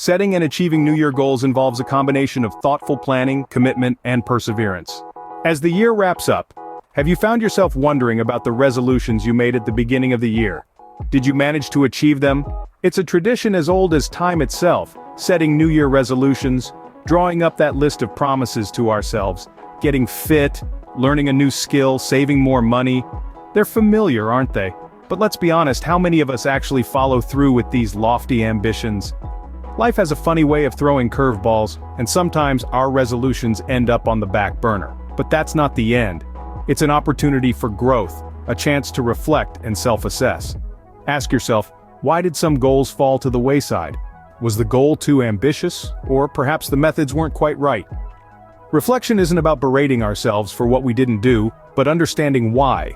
Setting and achieving New Year goals involves a combination of thoughtful planning, commitment, and perseverance. As the year wraps up, have you found yourself wondering about the resolutions you made at the beginning of the year? Did you manage to achieve them? It's a tradition as old as time itself, setting New Year resolutions, drawing up that list of promises to ourselves, getting fit, learning a new skill, saving more money. They're familiar, aren't they? But let's be honest, how many of us actually follow through with these lofty ambitions? Life has a funny way of throwing curveballs, and sometimes our resolutions end up on the back burner. But that's not the end. It's an opportunity for growth, a chance to reflect and self-assess. Ask yourself, why did some goals fall to the wayside? Was the goal too ambitious, or perhaps the methods weren't quite right? Reflection isn't about berating ourselves for what we didn't do, but understanding why.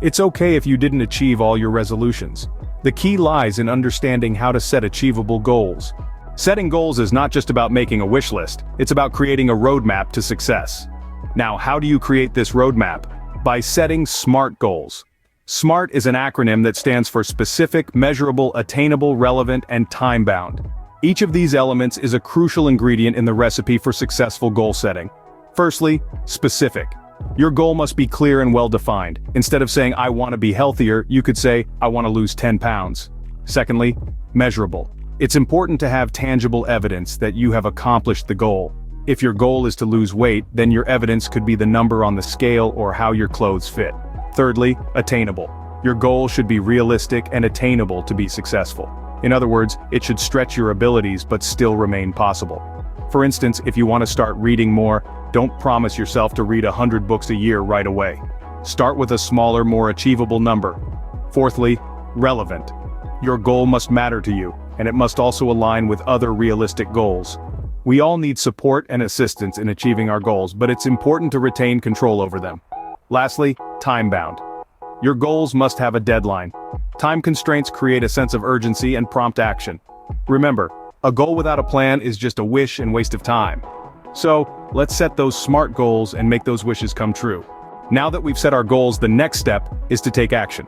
It's okay if you didn't achieve all your resolutions. The key lies in understanding how to set achievable goals. Setting goals is not just about making a wish list, it's about creating a roadmap to success. Now, how do you create this roadmap? By setting SMART goals. SMART is an acronym that stands for specific, measurable, attainable, relevant, and time-bound. Each of these elements is a crucial ingredient in the recipe for successful goal setting. Firstly, specific. Your goal must be clear and well-defined. Instead of saying, I want to be healthier, you could say, I want to lose 10 pounds. Secondly, measurable. It's important to have tangible evidence that you have accomplished the goal. If your goal is to lose weight, then your evidence could be the number on the scale or how your clothes fit. Thirdly, attainable. Your goal should be realistic and attainable to be successful. In other words, it should stretch your abilities but still remain possible. For instance, if you want to start reading more, don't promise yourself to read 100 books a year right away. Start with a smaller, more achievable number. Fourthly, relevant. Your goal must matter to you, and it must also align with other realistic goals. We all need support and assistance in achieving our goals, but it's important to retain control over them. Lastly, time-bound. Your goals must have a deadline. Time constraints create a sense of urgency and prompt action. Remember, a goal without a plan is just a wish and waste of time. So, let's set those SMART goals and make those wishes come true. Now that we've set our goals, the next step is to take action.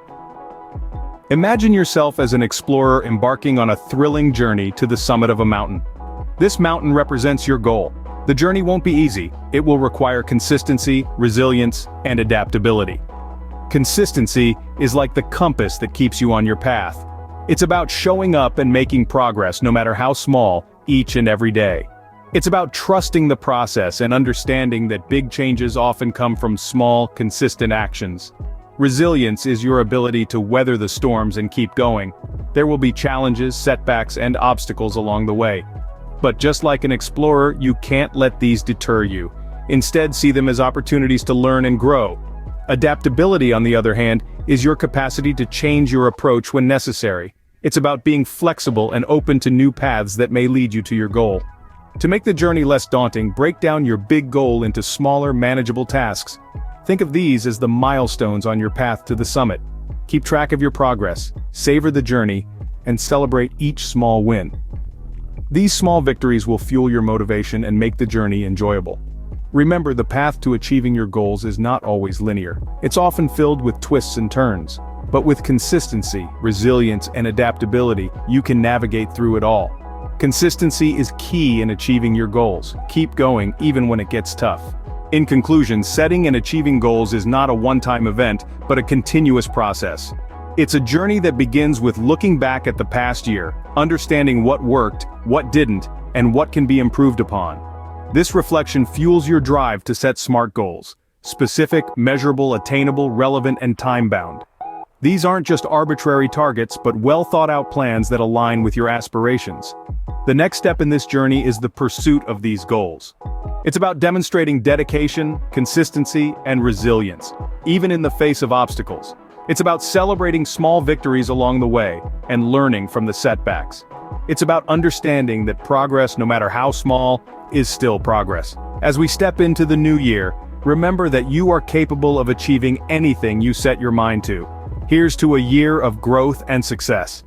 Imagine yourself as an explorer embarking on a thrilling journey to the summit of a mountain. This mountain represents your goal. The journey won't be easy. It will require consistency, resilience, and adaptability. Consistency is like the compass that keeps you on your path. It's about showing up and making progress no matter how small, each and every day. It's about trusting the process and understanding that big changes often come from small, consistent actions. Resilience is your ability to weather the storms and keep going. There will be challenges, setbacks, and obstacles along the way. But just like an explorer, you can't let these deter you. Instead, see them as opportunities to learn and grow. Adaptability, on the other hand, is your capacity to change your approach when necessary. It's about being flexible and open to new paths that may lead you to your goal. To make the journey less daunting, break down your big goal into smaller, manageable tasks. Think of these as the milestones on your path to the summit. Keep track of your progress, savor the journey, and celebrate each small win. These small victories will fuel your motivation and make the journey enjoyable. Remember, the path to achieving your goals is not always linear. It's often filled with twists and turns. But with consistency, resilience, and adaptability, you can navigate through it all. Consistency is key in achieving your goals. Keep going even when it gets tough. In conclusion, setting and achieving goals is not a one-time event, but a continuous process. It's a journey that begins with looking back at the past year, understanding what worked, what didn't, and what can be improved upon. This reflection fuels your drive to set SMART goals: specific, measurable, attainable, relevant, and time-bound. These aren't just arbitrary targets, but well-thought-out plans that align with your aspirations. The next step in this journey is the pursuit of these goals. It's about demonstrating dedication, consistency, and resilience, even in the face of obstacles. It's about celebrating small victories along the way and learning from the setbacks. It's about understanding that progress, no matter how small, is still progress. As we step into the new year, remember that you are capable of achieving anything you set your mind to. Here's to a year of growth and success.